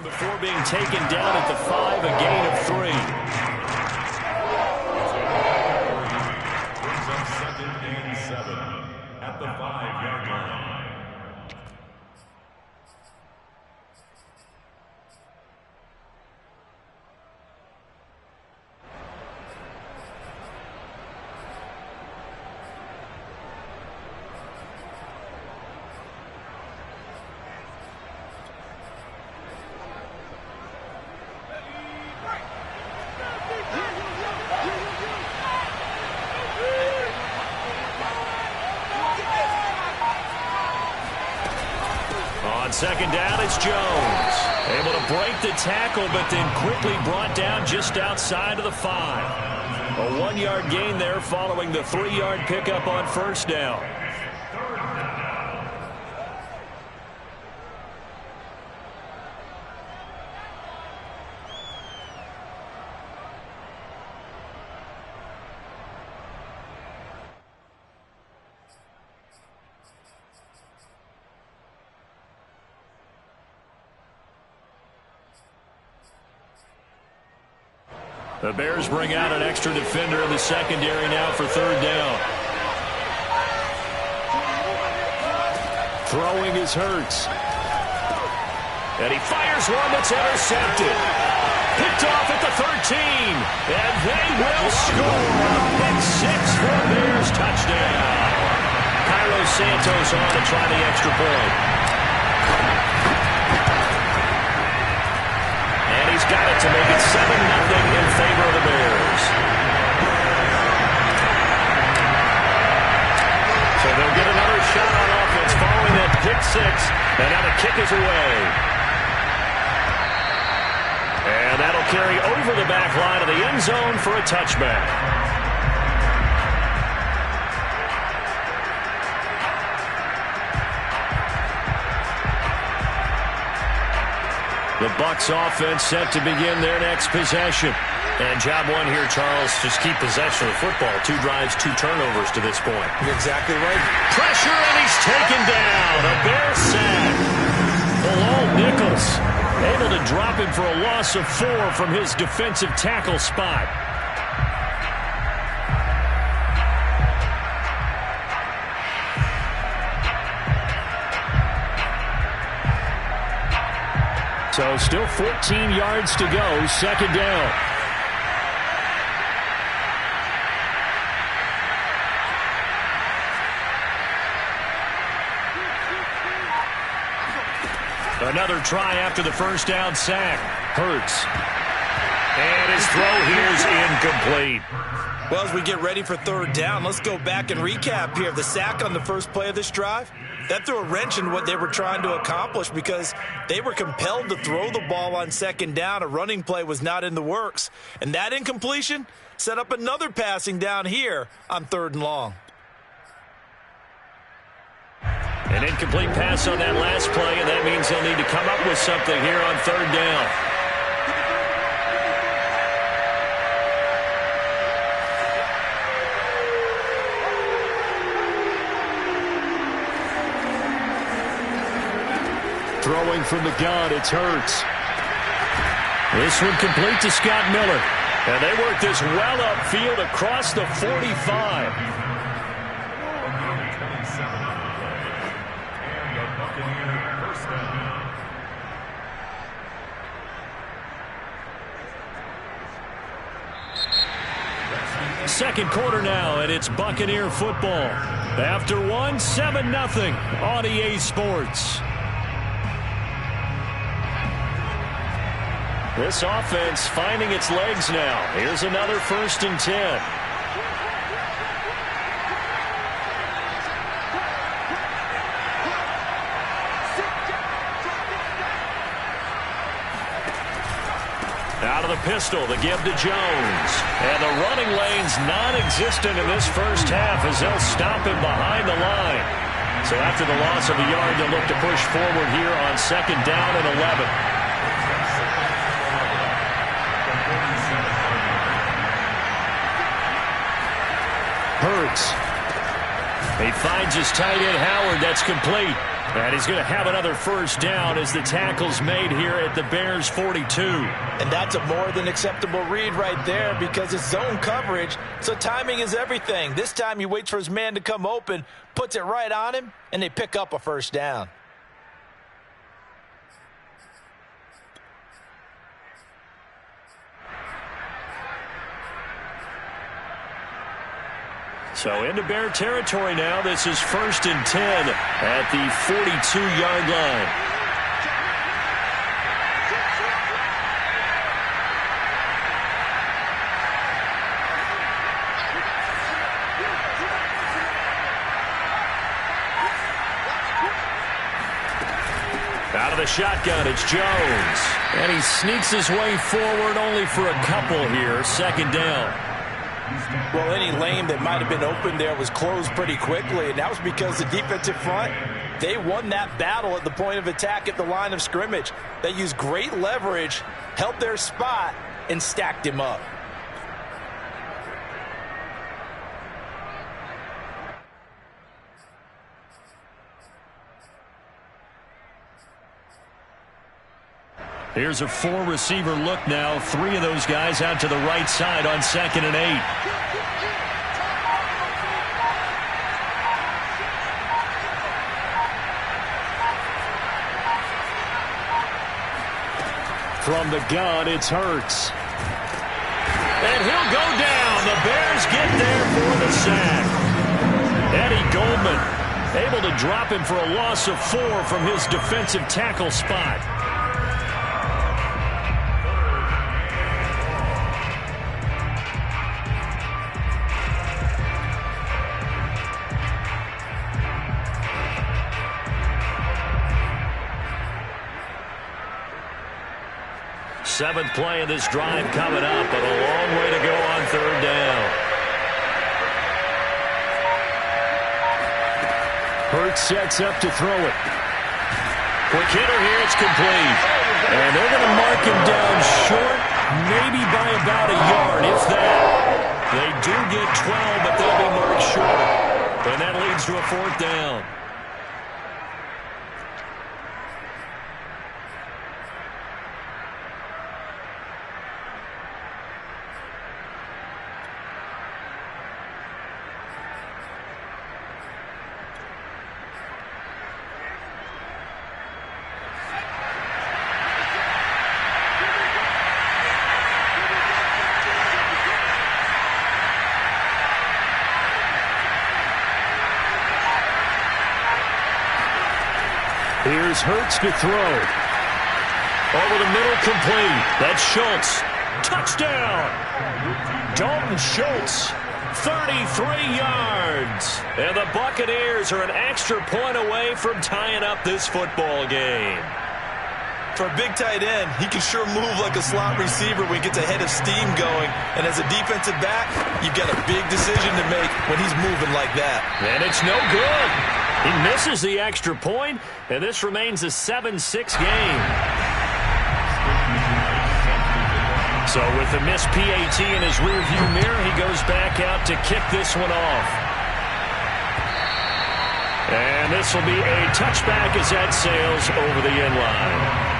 Before being taken down at the 5, a gain of 3. Brings up 2nd and 7 at the 5-yard line. On 2nd down, it's Jones. Able to break the tackle, but then quickly brought down just outside of the 5. A 1-yard gain there following the 3-yard pickup on 1st down. The Bears bring out an extra defender in the secondary now for 3rd down. Throwing is Hurts. And he fires one that's intercepted. Picked off at the 13. And they will score. Pick 6 for a Bears touchdown. Cairo Santos on to try the extra point. He's got it to make it 7-0 in favor of the Bears. So they'll get another shot on offense following that pick 6. And now the kick is away. And that'll carry over the back line of the end zone for a touchback. The Bucs offense set to begin their next possession. And job one here, Charles, just keep possession of the football. 2 drives, 2 turnovers to this point. You're exactly right. Pressure, and he's taken down. A Bears sack. Bilal Nichols able to drop him for a loss of 4 from his defensive tackle spot. So still 14 yards to go, 2nd down. Another try after the 1st down sack. Hurts. And his throw here is incomplete. Well, as we get ready for 3rd down, let's go back and recap here. The sack on the first play of this drive, that threw a wrench in what they were trying to accomplish because they were compelled to throw the ball on 2nd down. A running play was not in the works. And that incompletion set up another passing down here on 3rd and long. An incomplete pass on that last play, and that means they'll need to come up with something here on 3rd down. Throwing from the gun, it's Hurts. This one complete to Scott Miller. And they work this well upfield across the 45. Second quarter now, and it's Buccaneer football. After 1, 7-0 on EA Sports. This offense finding its legs now. Here's another 1st and 10. Out of the pistol, the give to Jones. And the running lane's non-existent in this first half as they'll stop him behind the line. So after the loss of a yard, they'll look to push forward here on 2nd down and 11. Hurts. He finds his tight end Howard. That's complete. And he's going to have another first down as the tackle's made here at the Bears' 42. And that's a more than acceptable read right there because it's zone coverage, so timing is everything. This time he waits for his man to come open, puts it right on him, and they pick up a first down. So into Bear territory now. This is 1st and 10 at the 42-yard line. Out of the shotgun, it's Jones. And he sneaks his way forward only for a couple here. 2nd down. Well, any lane that might have been open there was closed pretty quickly, and that was because the defensive front, they won that battle at the point of attack at the line of scrimmage. They used great leverage, held their spot, and stacked him up. Here's a 4-receiver look now. 3 of those guys out to the right side on 2nd and 8. From the gun, it's Hurts. And he'll go down. The Bears get there for the sack. Eddie Goldman able to drop him for a loss of 4 from his defensive tackle spot. Seventh play of this drive coming up, but a long way to go on 3rd down. Hurts sets up to throw it. Quick hitter here, it's complete. And they're going to mark him down short, maybe by about a yard, if that. They do get 12, but they'll be marked short. And that leads to a 4th down. Here's Hurts to throw. Over the middle, complete. That's Schultz. Touchdown! Dalton Schultz, 33 yards. And the Buccaneers are an extra point away from tying up this football game. For a big tight end, he can sure move like a slot receiver when he gets a head of steam going. And as a defensive back, you've got a big decision to make when he's moving like that. And it's no good. He misses the extra point, and this remains a 7-6 game. So with the missed PAT in his rearview mirror, he goes back out to kick this one off. And this will be a touchback as that sails over the end line.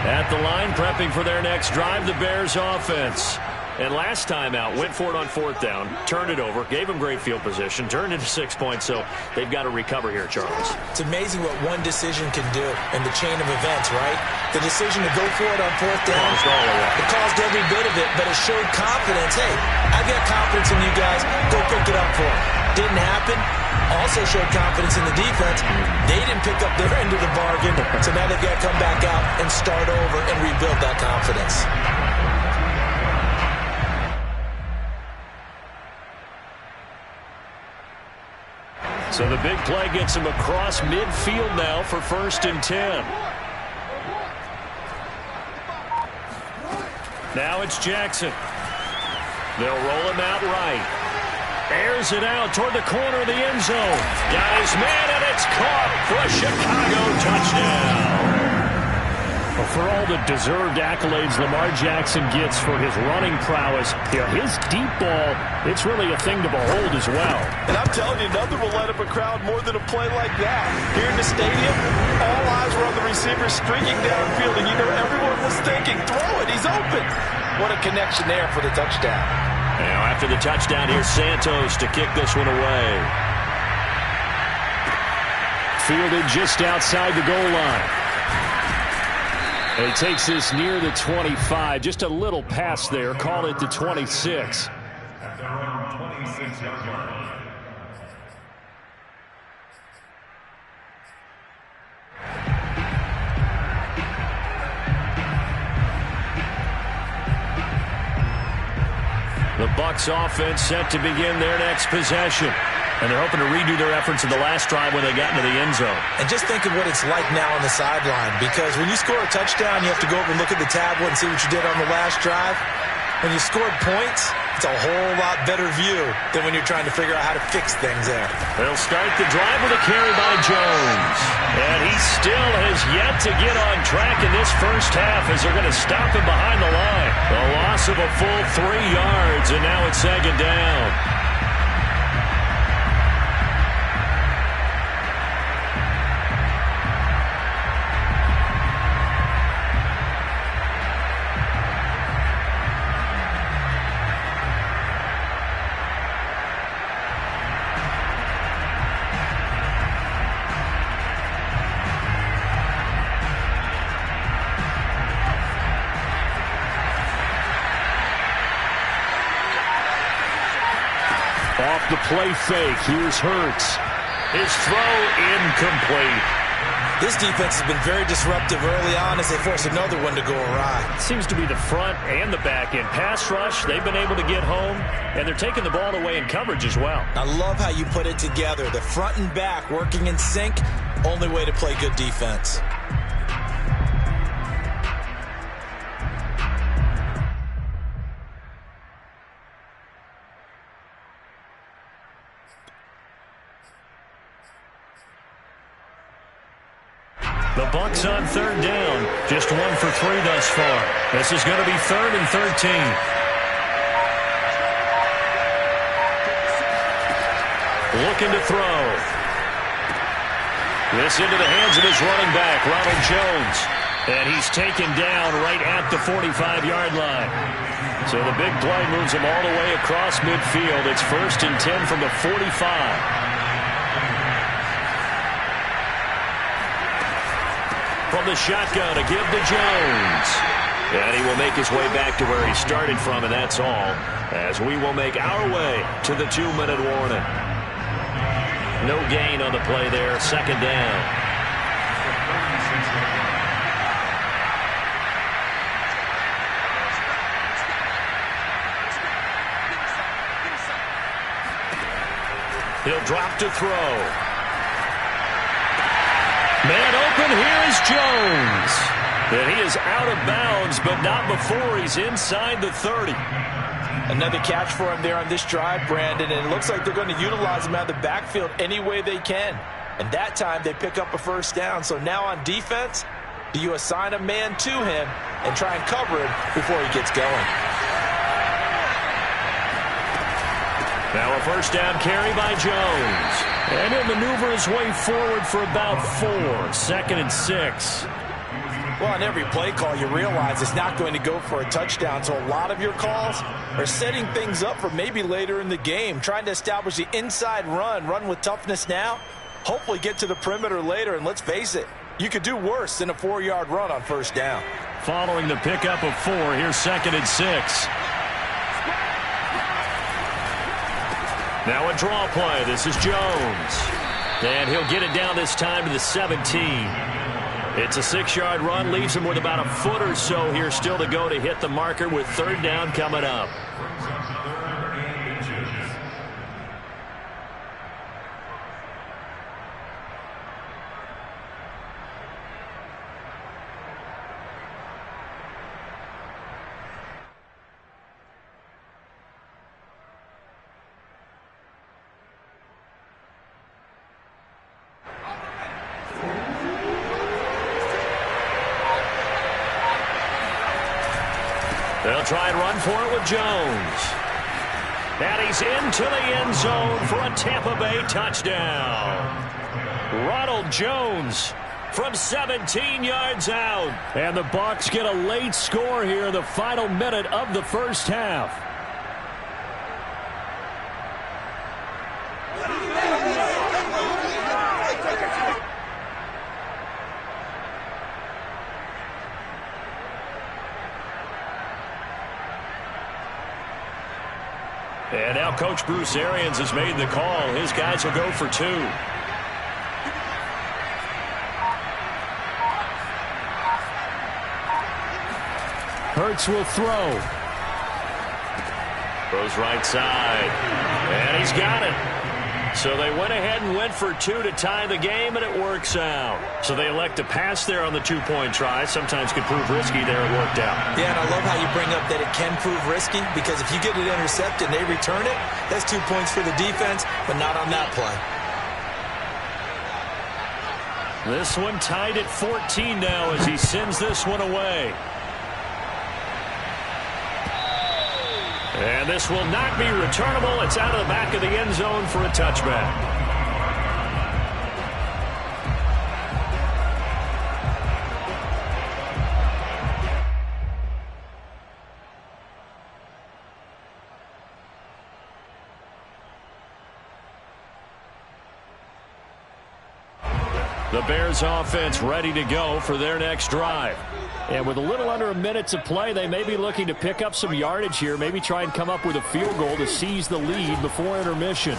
At the line, prepping for their next drive, the Bears offense. And last time out, went for it on 4th down, turned it over, gave them great field position, turned into 6 points, so they've got to recover here, Charles. It's amazing what one decision can do in the chain of events, right? The decision to go for it on 4th down, it caused every bit of it, but it showed confidence. Hey, I've got confidence in you guys. Go pick it up for them. Didn't happen. Also showed confidence in the defense. They didn't pick up their end of the bargain, so now they've got to come back out and start over and rebuild that confidence. So the big play gets him across midfield now for 1st and 10. Now it's Jackson. They'll roll him out right. Airs it out toward the corner of the end zone. Got his man, and it's caught for a Chicago touchdown. A for all the deserved accolades Lamar Jackson gets for his running prowess, his deep ball, it's really a thing to behold as well. And I'm telling you, nothing will light up a crowd more than a play like that. Here in the stadium, all eyes were on the receiver streaking downfield, and you know everyone was thinking, throw it, he's open. What a connection there for the touchdown. Now after the touchdown, here's Santos to kick this one away. Fielded just outside the goal line. He takes this near the 25. Just a little pass there. Call it the 26. At their own 26-yard line. The Bucs offense set to begin their next possession. And they're hoping to redo their efforts in the last drive when they got into the end zone. And just think of what it's like now on the sideline, because when you score a touchdown, you have to go over and look at the tablet and see what you did on the last drive. When you scored points, it's a whole lot better view than when you're trying to figure out how to fix things there. They'll start the drive with a carry by Jones. And he still has yet to get on track in this first half as they're going to stop him behind the line. The loss of a full 3 yards, and now it's second down. Off the play fake, here's Hurts. His throw incomplete. This defense has been very disruptive early on as they force another one to go awry. Seems to be the front and the back end. Pass rush, they've been able to get home, and they're taking the ball away in coverage as well. I love how you put it together. The front and back working in sync, only way to play good defense. The Bucs on third down. Just 1 for 3 thus far. This is going to be 3rd and 13. Looking to throw. This into the hands of his running back, Ronald Jones. And he's taken down right at the 45-yard line. So the big play moves him all the way across midfield. It's 1st and 10 from the 45. From the shotgun, a give to Jones. And he will make his way back to where he started from, and that's all, as we will make our way to the 2-minute warning. No gain on the play there, second down. He'll drop to throw. Man open, here is Jones. And he is out of bounds, but not before he's inside the 30. Another catch for him there on this drive, Brandon, and it looks like they're going to utilize him out of the backfield any way they can. And that time they pick up a first down. So now on defense, do you assign a man to him and try and cover him before he gets going? Now a first down carry by Jones. And he'll maneuver his way forward for about 4. 2nd and 6. Well, on every play call, you realize it's not going to go for a touchdown. So a lot of your calls are setting things up for maybe later in the game, trying to establish the inside run with toughness now, hopefully get to the perimeter later. And let's face it, you could do worse than a 4-yard run on first down. Following the pickup of 4, here's 2nd and 6. Now a draw play. This is Jones. And he'll get it down this time to the 17. It's a 6-yard run. Leaves him with about a foot or so here still to go to hit the marker with third down coming up. They'll try and run for it with Jones. And he's into the end zone for a Tampa Bay touchdown. Ronald Jones from 17 yards out. And the Bucs get a late score here in the final minute of the first half. And now Coach Bruce Arians has made the call. His guys will go for 2. Hurts will throw. Throws right side. And he's got it. So they went ahead and went for 2 to tie the game, and it works out. So they elect to pass there on the 2-point try. Sometimes could prove risky. There it worked out. Yeah, and I love how you bring up that it can prove risky, because if you get it intercepted and they return it, that's 2 points for the defense, but not on that play. This one tied at 14 now as he sends this one away. And this will not be returnable. It's out of the back of the end zone for a touchback. The Bears offense ready to go for their next drive. And with a little under a minute to play, they may be looking to pick up some yardage here, maybe try and come up with a field goal to seize the lead before intermission.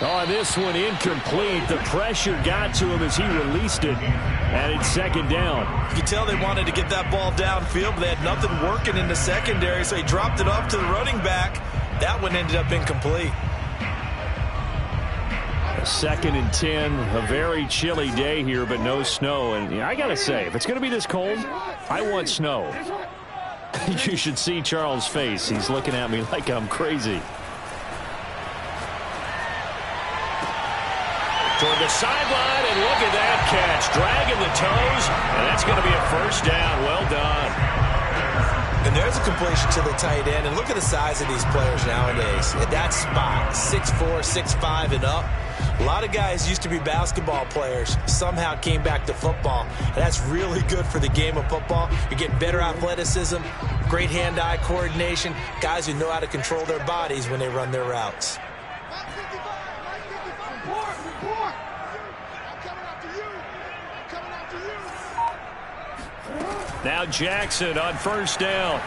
Oh, this one incomplete. The pressure got to him as he released it, and it's second down. You can tell they wanted to get that ball downfield, but they had nothing working in the secondary, so he dropped it off to the running back. That one ended up incomplete. Second and 10, a very chilly day here, but no snow. And I got to say, if it's going to be this cold, I want snow. You should see Charles' face. He's looking at me like I'm crazy. Toward the sideline, and look at that catch. Dragging the toes, and that's going to be a first down. Well done. And there's a completion to the tight end. And look at the size of these players nowadays. At that spot, 6'4", 6'5", and up. A lot of guys used to be basketball players, somehow came back to football. And that's really good for the game of football. You get better athleticism, great hand-eye coordination, guys who know how to control their bodies when they run their routes. Now Jackson on first down.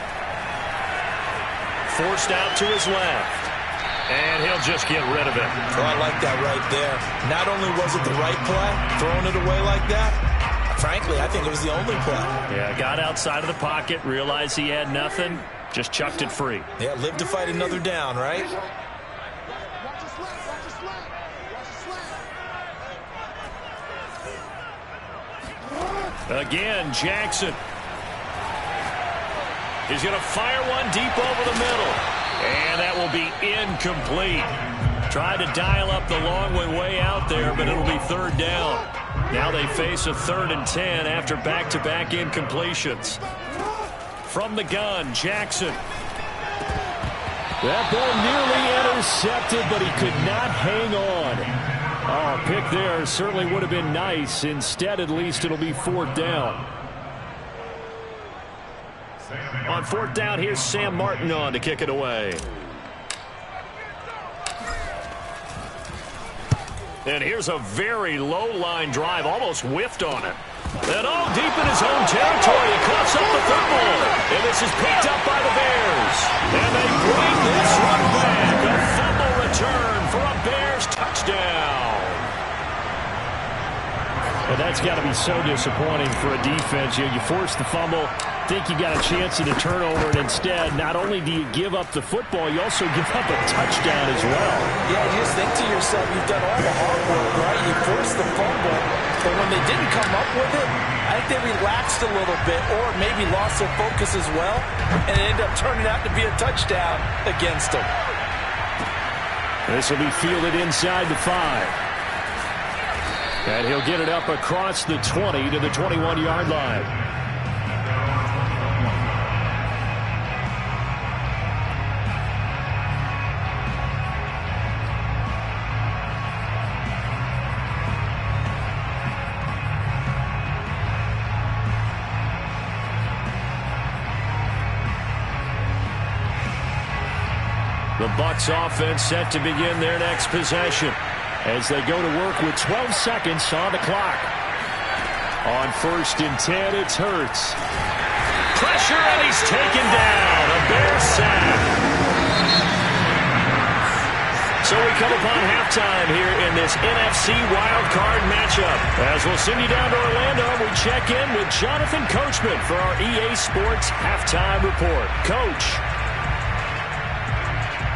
Forced out to his left. And he'll just get rid of it. Oh, I like that right there. Not only was it the right play, throwing it away like that, frankly, I think it was the only play. Yeah, got outside of the pocket, realized he had nothing, just chucked it free. Yeah, live to fight another down, right? Again, Jackson. He's going to fire one deep over the middle. And that will be incomplete. Tried to dial up the long way out there, but it'll be third down. Now they face a 3rd and 10 after back-to-back incompletions. From the gun, Jackson. That ball nearly intercepted, but he could not hang on. Oh, a pick there certainly would have been nice. Instead, at least, it'll be 4th down. On 4th down, here's Sam Martin on to kick it away. And here's a very low-line drive, almost whiffed on it. And all deep in his own territory, he coughs up the football. And this is picked up by the Bears. And they bring this one back. A fumble return for a Bears touchdown. And that's got to be so disappointing for a defense. You force the fumble, think you got a chance at a turnover, and instead, not only do you give up the football, you also give up a touchdown as well. Yeah, you just think to yourself, you've done all the hard work, right? You forced the fumble, but when they didn't come up with it, I think they relaxed a little bit or maybe lost their focus as well, and it ended up turning out to be a touchdown against them. This will be fielded inside the 5. And he'll get it up across the 20 to the 21-yard line. The Bucs offense set to begin their next possession as they go to work with 12 seconds on the clock. On 1st and 10, it's Hurts. Pressure, and he's taken down. A Bears sack. So we come upon halftime here in this NFC wildcard matchup. As we'll send you down to Orlando, we check in with Jonathan Coachman for our EA Sports Halftime Report. Coach.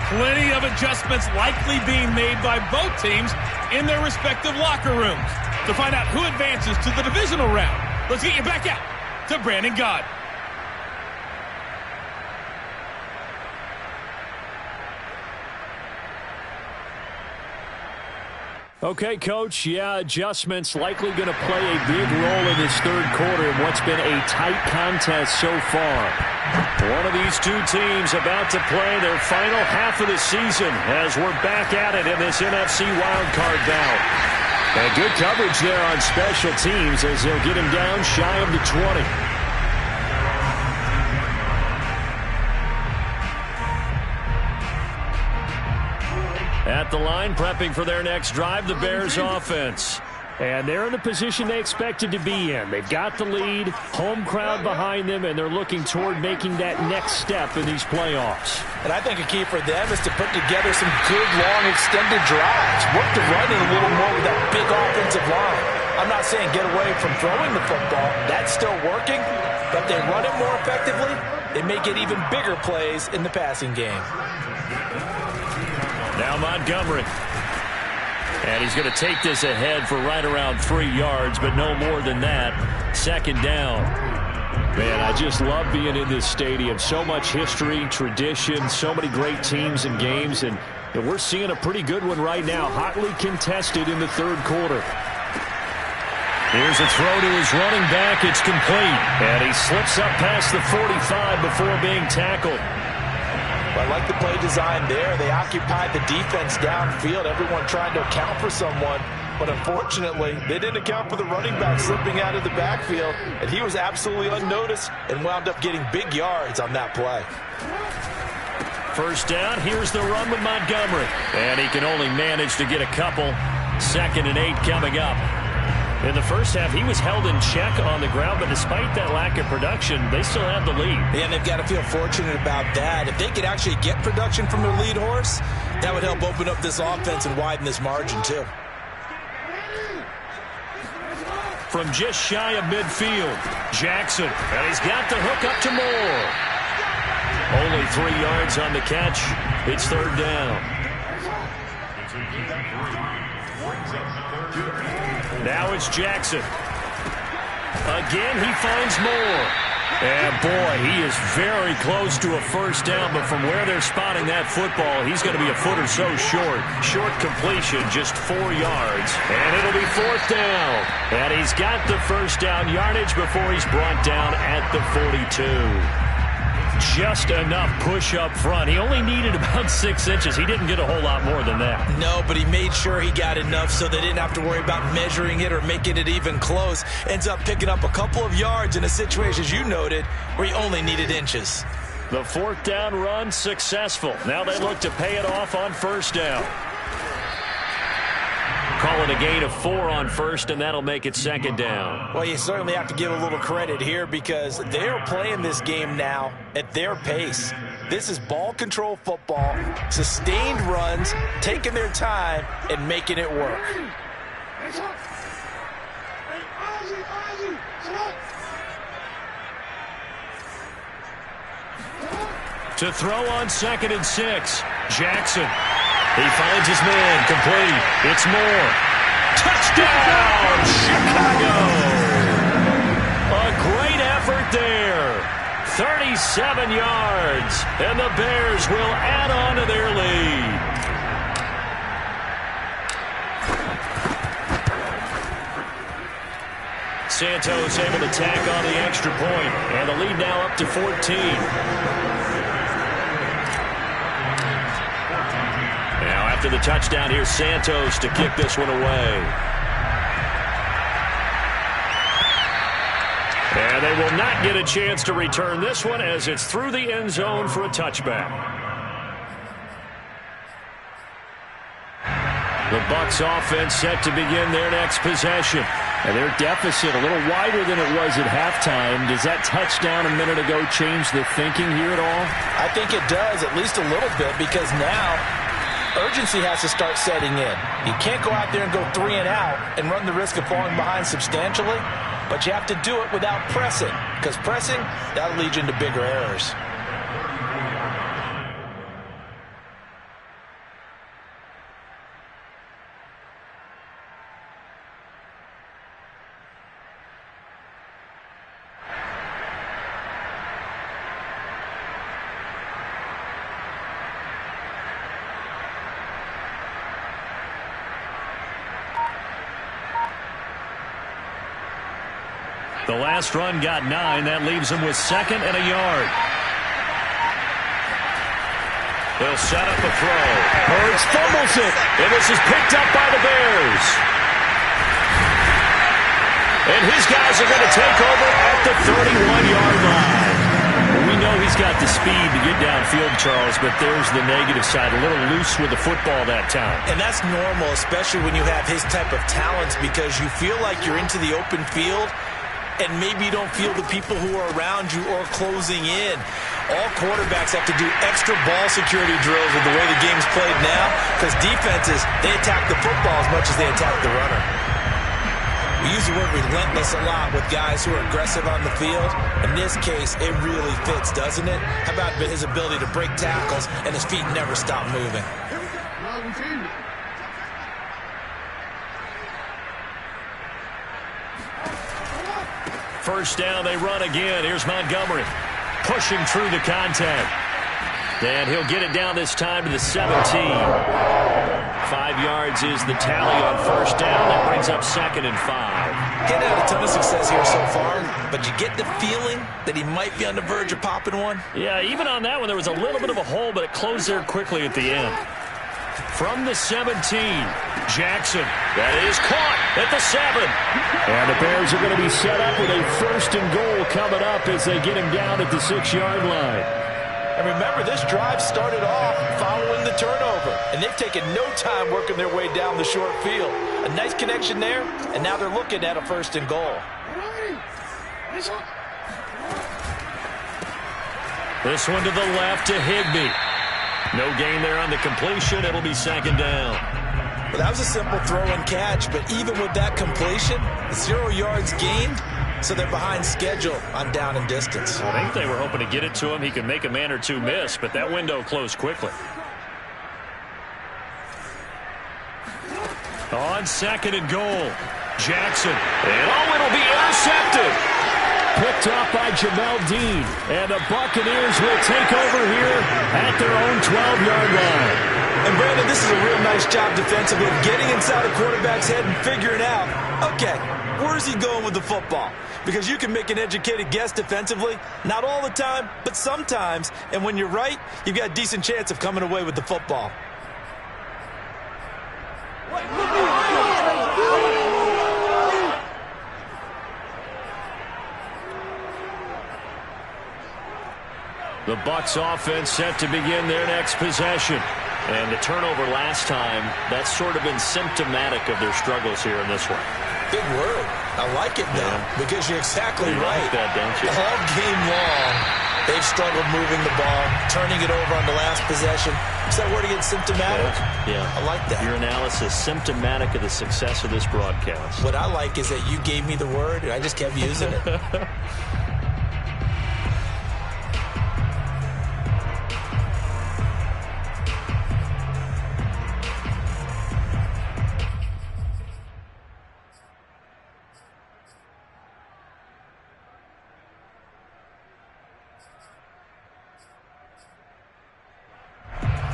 Plenty of adjustments likely being made by both teams in their respective locker rooms. To find out who advances to the divisional round, let's get you back out to Brandon Gott. Okay, Coach, adjustments likely going to play a big role in this third quarter in what's been a tight contest so far. One of these two teams about to play their final half of the season as we're back at it in this NFC wildcard bout. And good coverage there on special teams as they'll get him down shy of the 20. At the line, prepping for their next drive, the Bears offense. And they're in the position they expected to be in. They've got the lead, home crowd behind them, and they're looking toward making that next step in these playoffs. And I think a key for them is to put together some good, long, extended drives. Work the running a little more with that big offensive line. I'm not saying get away from throwing the football. That's still working. But if they run it more effectively, they may get even bigger plays in the passing game. Now Montgomery. And he's going to take this ahead for right around 3 yards, but no more than that. 2nd down. Man, I just love being in this stadium. So much history, tradition, so many great teams and games, and we're seeing a pretty good one right now, hotly contested in the third quarter. Here's a throw to his running back. It's complete. And he slips up past the 45 before being tackled. I like the play design there. They occupied the defense downfield, everyone trying to account for someone. But unfortunately, they didn't account for the running back slipping out of the backfield, and he was absolutely unnoticed and wound up getting big yards on that play. 1st down, here's the run with Montgomery. And he can only manage to get a couple. 2nd and 8 coming up. In the first half, he was held in check on the ground, but despite that lack of production, they still have the lead. Yeah, and they've got to feel fortunate about that. If they could actually get production from their lead horse, that would help open up this offense and widen this margin, too. From just shy of midfield, Jackson. And he's got the hook up to Moore. Only 3 yards on the catch. It's 3rd down. Now it's Jackson. Again, he finds Moore. And, boy, he is very close to a 1st down, but from where they're spotting that football, he's going to be a foot or so short. Short completion, just 4 yards. And it'll be 4th down. And he's got the 1st down yardage before he's brought down at the 42. Just enough push up front. He only needed about 6 inches. He didn't get a whole lot more than that. No, but he made sure he got enough so they didn't have to worry about measuring it or making it even close. Ends up picking up a couple of yards in a situation, as you noted, where he only needed inches. The 4th down run successful. Now they look to pay it off on 1st down. Call it a gain of 4 on 1st, and that'll make it 2nd down. Well, you certainly have to give a little credit here because they're playing this game now at their pace. This is ball control football, sustained runs, taking their time, and making it work. To throw on 2nd and 6, Jackson. He finds his man, complete. It's Moore. Touchdown, Chicago! A great effort there. 37 yards, and the Bears will add on to their lead. Santos able to tack on the extra point, and the lead now up to 14. After the touchdown, here's Santos to kick this one away. And they will not get a chance to return this one as it's through the end zone for a touchback. The Bucs offense set to begin their next possession. And their deficit a little wider than it was at halftime. Does that touchdown a minute ago change the thinking here at all? I think it does, at least a little bit, because now urgency has to start setting in. You can't go out there and go 3 and out and run the risk of falling behind substantially, but you have to do it without pressing, because pressing, that'll lead you into bigger errors. The last run got 9. That leaves him with 2nd and a yard. They'll set up a throw. Hurts fumbles it. And this is picked up by the Bears. And his guys are going to take over at the 31-yard line. We know he's got the speed to get downfield, Charles, but there's the negative side. A little loose with the football that time. And that's normal, especially when you have his type of talents, because you feel like you're into the open field and maybe you don't feel the people who are around you or closing in. All quarterbacks have to do extra ball security drills with the way the game's played now, because defenses, they attack the football as much as they attack the runner. We use the word relentless a lot with guys who are aggressive on the field. In this case, it really fits, doesn't it? How about his ability to break tackles and his feet never stop moving? First down, they run again. Here's Montgomery pushing through the contact. And he'll get it down this time to the 17. 5 yards is the tally on first down. That brings up 2nd and 5. He's had a ton of success here so far, but you get the feeling that he might be on the verge of popping one. Yeah, even on that one, there was a little bit of a hole, but it closed there quickly at the end. From the 17, Jackson. That is caught at the 7. And the Bears are going to be set up with a 1st and goal coming up as they get him down at the 6-yard line. And remember, this drive started off following the turnover, and they've taken no time working their way down the short field. A nice connection there, and now they're looking at a 1st and goal. This one to the left to Higbee. No gain there on the completion. It'll be 2nd down. Well, that was a simple throw and catch, but even with that completion, 0 yards gained, so they're behind schedule on down and distance. I think they were hoping to get it to him. He could make a man or two miss, but that window closed quickly. On 2nd and goal, Jackson. And it'll be intercepted. Picked off by Jamel Dean. And the Buccaneers will take over here at their own 12-yard line. And, Brandon, this is a real nice job defensively, getting inside a quarterback's head and figuring out, okay, where's he going with the football? Because you can make an educated guess defensively, not all the time, but sometimes. And when you're right, you've got a decent chance of coming away with the football. The Bucs offense set to begin their next possession. And the turnover last time, that's sort of been symptomatic of their struggles here in this one. Big word. I like it, though, because you're exactly right. Like that, don't you? All game long, they've struggled moving the ball, turning it over on the last possession. Is that word again, symptomatic? Yeah. I like that. Your analysis, symptomatic of the success of this broadcast. What I like is that you gave me the word, and I just kept using it.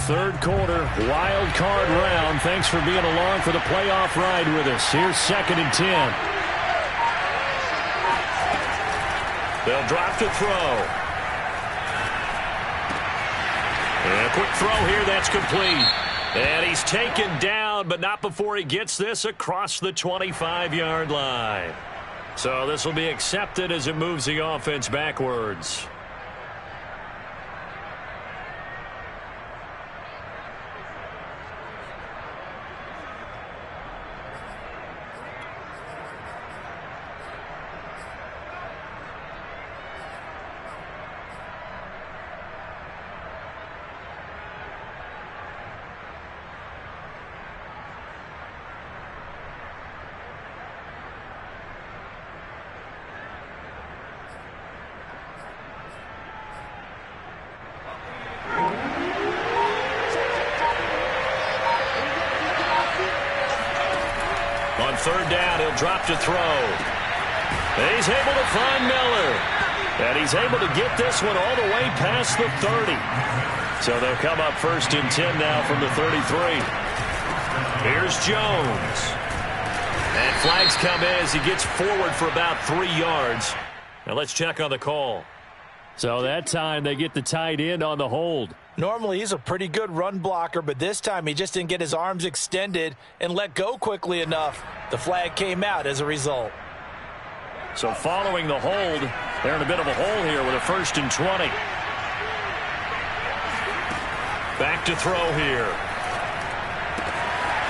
Third quarter, wild card round. Thanks for being along for the playoff ride with us. Here's 2nd and 10. They'll drop to throw. And a quick throw here, that's complete. And he's taken down, but not before he gets this across the 25-yard line. So this will be accepted as it moves the offense backwards. On third down, he'll drop to throw. He's able to find Miller. And he's able to get this one all the way past the 30. So they'll come up 1st and 10 now from the 33. Here's Jones. And flags come in as he gets forward for about 3 yards. Now let's check on the call. So that time they get the tight end on the hold. Normally he's a pretty good run blocker, but this time he just didn't get his arms extended and let go quickly enough. The flag came out as a result. So following the hold, they're in a bit of a hole here with a 1st and 20. Back to throw here.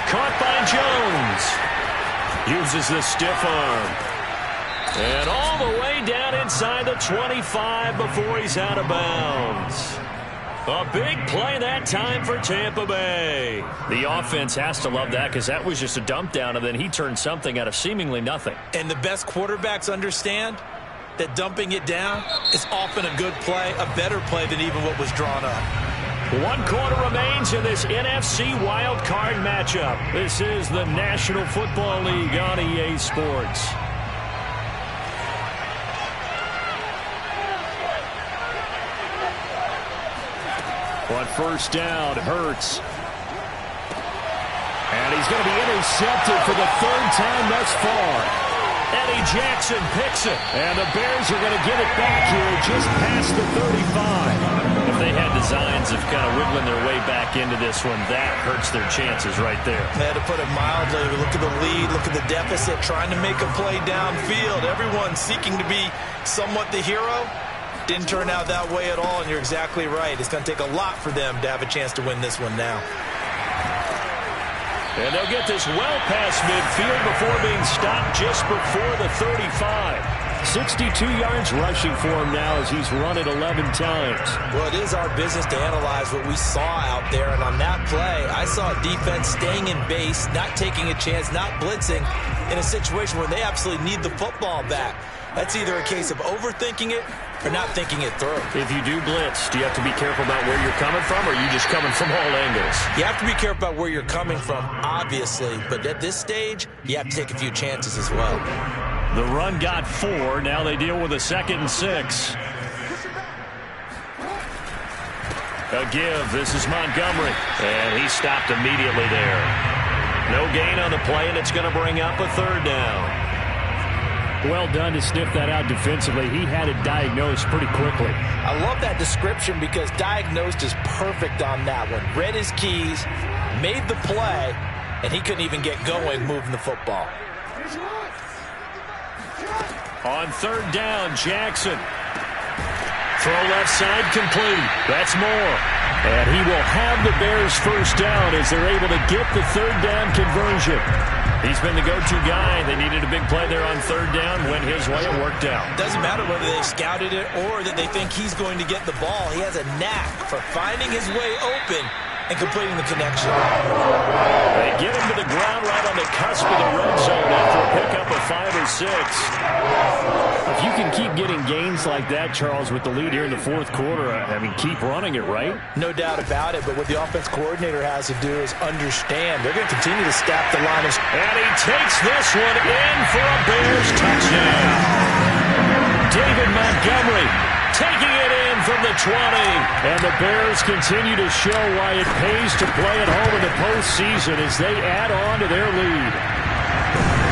Caught by Jones. Uses the stiff arm. And all the way down inside the 25 before he's out of bounds. A big play that time for Tampa Bay. The offense has to love that because that was just a dump down, and then he turned something out of seemingly nothing. And the best quarterbacks understand that dumping it down is often a good play, a better play than even what was drawn up. 1 quarter remains in this NFC wild card matchup. This is the National Football League on EA Sports. On first down, Hurts. And he's going to be intercepted for the 3rd time thus far. Eddie Jackson picks it. And the Bears are going to get it back here just past the 35. If they had designs of kind of wiggling their way back into this one, that hurts their chances right there. They had to put it mildly. Look at the lead. Look at the deficit. Trying to make a play downfield. Everyone seeking to be somewhat the hero. Didn't turn out that way at all, and you're exactly right. It's going to take a lot for them to have a chance to win this one now. And they'll get this well past midfield before being stopped just before the 35. 62 yards rushing for him now as he's run it 11 times. Well, it is our business to analyze what we saw out there, and on that play, I saw a defense staying in base, not taking a chance, not blitzing, in a situation where they absolutely need the football back. That's either a case of overthinking it or not thinking it through. If you do blitz, do you have to be careful about where you're coming from, or are you just coming from all angles? You have to be careful about where you're coming from, obviously, but at this stage, you have to take a few chances as well. The run got 4. Now they deal with a 2nd and 6. A give. This is Montgomery. And he stopped immediately there. No gain on the play, and it's going to bring up a 3rd down. Well done to sniff that out defensively. He had it diagnosed pretty quickly. I love that description because diagnosed is perfect on that one. Read his keys, made the play, and he couldn't even get going moving the football. On 3rd down, Jackson. Throw left side complete. That's Moore. And he will have the Bears 1st down as they're able to get the 3rd down conversion. He's been the go-to guy. They needed a big play there on 3rd down. Went his way. It worked out. Doesn't matter whether they scouted it or that they think he's going to get the ball. He has a knack for finding his way open and completing the connection. They get him to the ground right on the cusp of the red zone after a pickup of 5 or 6. If you can keep getting gains like that, Charles, with the lead here in the 4th quarter, I mean, keep running it, right? No doubt about it, but what the offense coordinator has to do is understand. They're going to continue to stack the line. And he takes this one in for a Bears touchdown. David Montgomery taking it in from the 20. And the Bears continue to show why it pays to play at home in the postseason as they add on to their lead.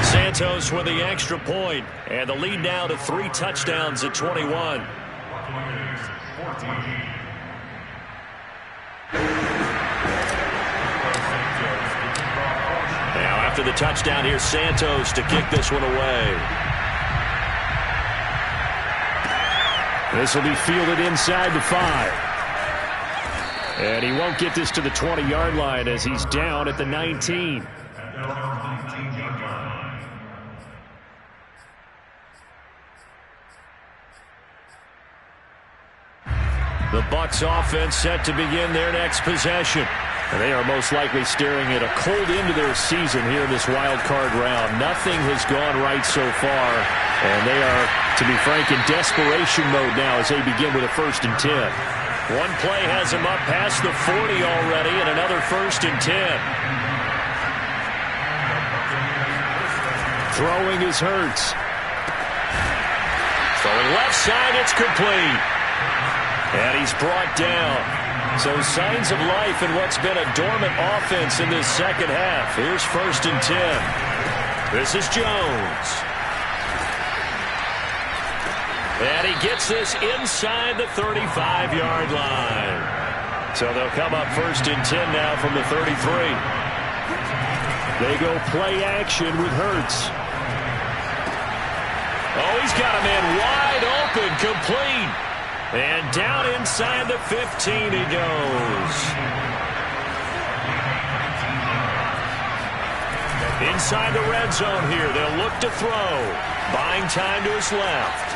Santos with the extra point, and the lead now to 3 touchdowns at 21. Now after the touchdown, here's Santos to kick this one away. This will be fielded inside the 5. And he won't get this to the 20-yard line as he's down at the 19. The Bucs offense set to begin their next possession. And they are most likely staring at a cold end to their season here in this wild card round. Nothing has gone right so far. And they are, to be frank, in desperation mode now as they begin with a 1st and 10. One play has them up past the 40 already, and another 1st and 10. Throwing is Hurts. Throwing left side, it's complete. And he's brought down. So signs of life in what's been a dormant offense in this second half. Here's 1st and 10. This is Jones. And he gets this inside the 35-yard line. So they'll come up 1st and 10 now from the 33. They go play action with Hurts. Oh, he's got a man wide open, complete. And down inside the 15 he goes. Inside the red zone here. They'll look to throw. Buying time to his left.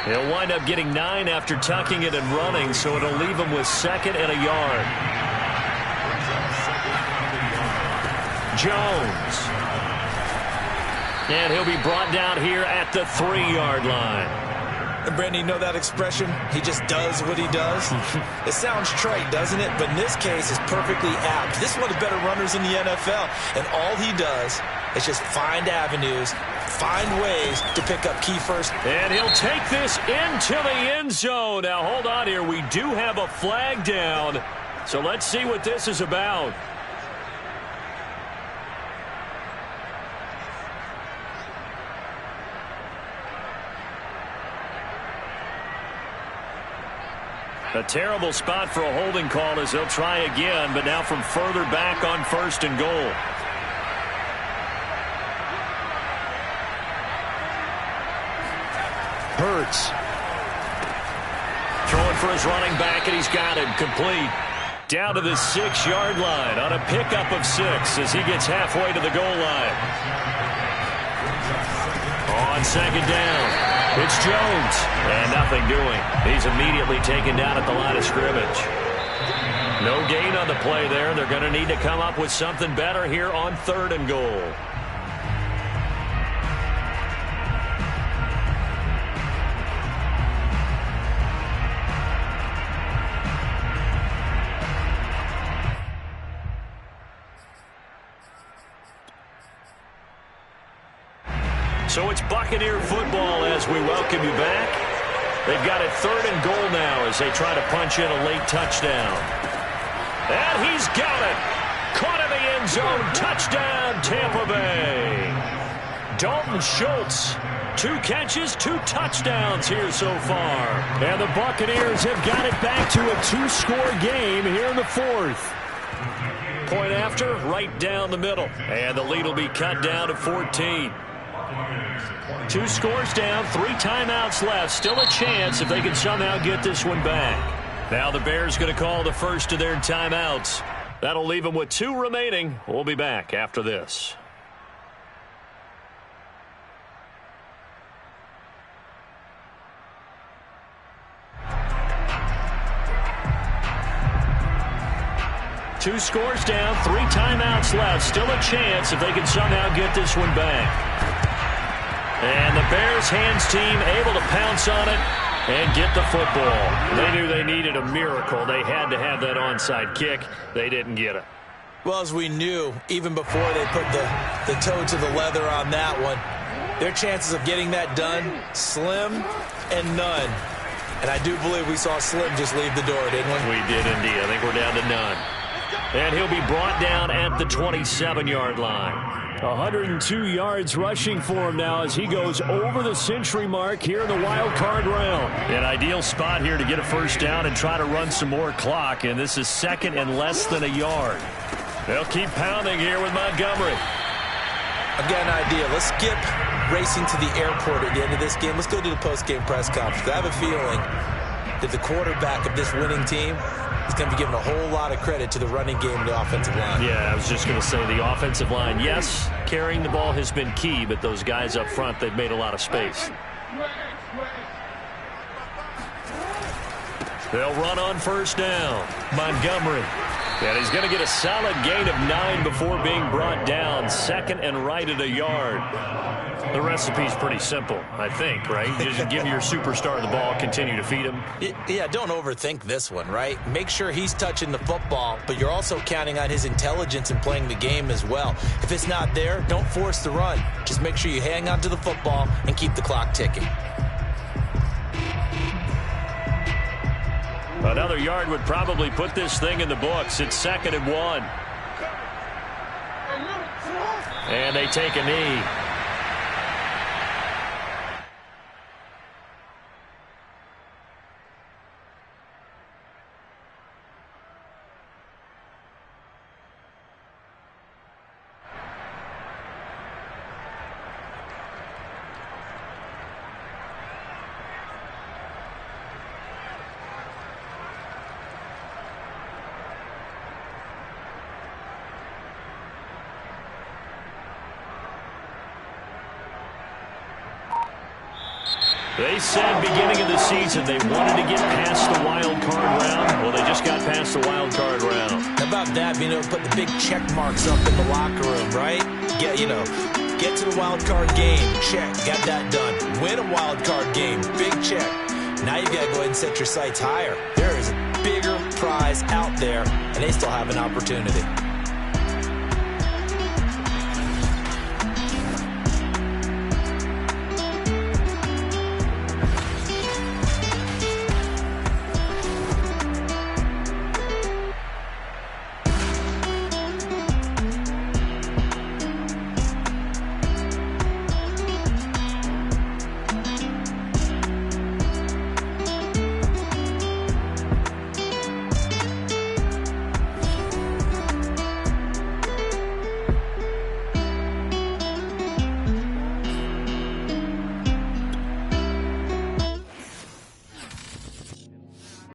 He'll wind up getting 9 after tucking it and running, so it'll leave him with 2nd and a yard. Jones. And he'll be brought down here at the 3-yard line. And Brandon, you know that expression? He just does what he does. It sounds trite, doesn't it? But in this case, it's perfectly apt. This is one of the better runners in the NFL. And all he does is just find avenues, find ways to pick up key first. And he'll take this into the end zone. Now, hold on here. We do have a flag down. So let's see what this is about. A terrible spot for a holding call as they'll try again, but now from further back on 1st and goal. Hurts. Throwing for his running back, and he's got him complete. Down to the 6-yard line on a pickup of 6 as he gets halfway to the goal line. On 2nd down. It's Jones, and nothing doing. He's immediately taken down at the line of scrimmage. No gain on the play there. They're going to need to come up with something better here on 3rd and goal. So it's Buccaneer football as we welcome you back. They've got it 3rd and goal now as they try to punch in a late touchdown. And he's got it. Caught in the end zone. Touchdown, Tampa Bay. Dalton Schultz. 2 catches, 2 touchdowns here so far. And the Buccaneers have got it back to a 2-score game here in the 4th. Point after, right down the middle. And the lead will be cut down to 14. 2 scores down, 3 timeouts left. Still a chance if they can somehow get this one back. Now the Bears going to call the first of their timeouts. That'll leave them with 2 remaining. We'll be back after this. Two scores down, 3 timeouts left. Still a chance if they can somehow get this one back. And the Bears hands team able to pounce on it and get the football. They knew they needed a miracle. They had to have that onside kick. They didn't get it. Well, as we knew, even before they put the toe to the leather on that one, their chances of getting that done, slim and none. And I do believe we saw Slim just leave the door, didn't we? We did indeed. I think we're down to none. And he'll be brought down at the 27-yard line. 102 yards rushing for him now as he goes over the century mark here in the wild card round. An ideal spot here to get a first down and try to run some more clock. And this is 2nd and less than a yard. They'll keep pounding here with Montgomery. Again, idea. Let's skip racing to the airport at the end of this game. Let's go to the post-game press conference. I have a feeling that the quarterback of this winning team is going to be given a whole lot of credit to the running game and the offensive line. Yeah, I was just going to say the offensive line, yes, carrying the ball has been key, but those guys up front, they've made a lot of space. They'll run on first down. Montgomery And he's going to get a solid gain of 9 before being brought down. 2nd and right at a yard. The recipe's pretty simple, I think, right? Just give your superstar the ball, continue to feed him. Yeah, don't overthink this one, right? Make sure he's touching the football, but you're also counting on his intelligence in playing the game as well. If it's not there, don't force the run. Just make sure you hang on to the football and keep the clock ticking. Another yard would probably put this thing in the books. It's 2nd and 1. And they take a knee. They said beginning of the season they wanted to get past the wild card round. Well, they just got past the wild card round. How about that, being able to put the big check marks up in the locker room, right? Get to the wild card game, check, got that done. Win a wild card game, big check. Now you've got to go ahead and set your sights higher. There is a bigger prize out there, and they still have an opportunity.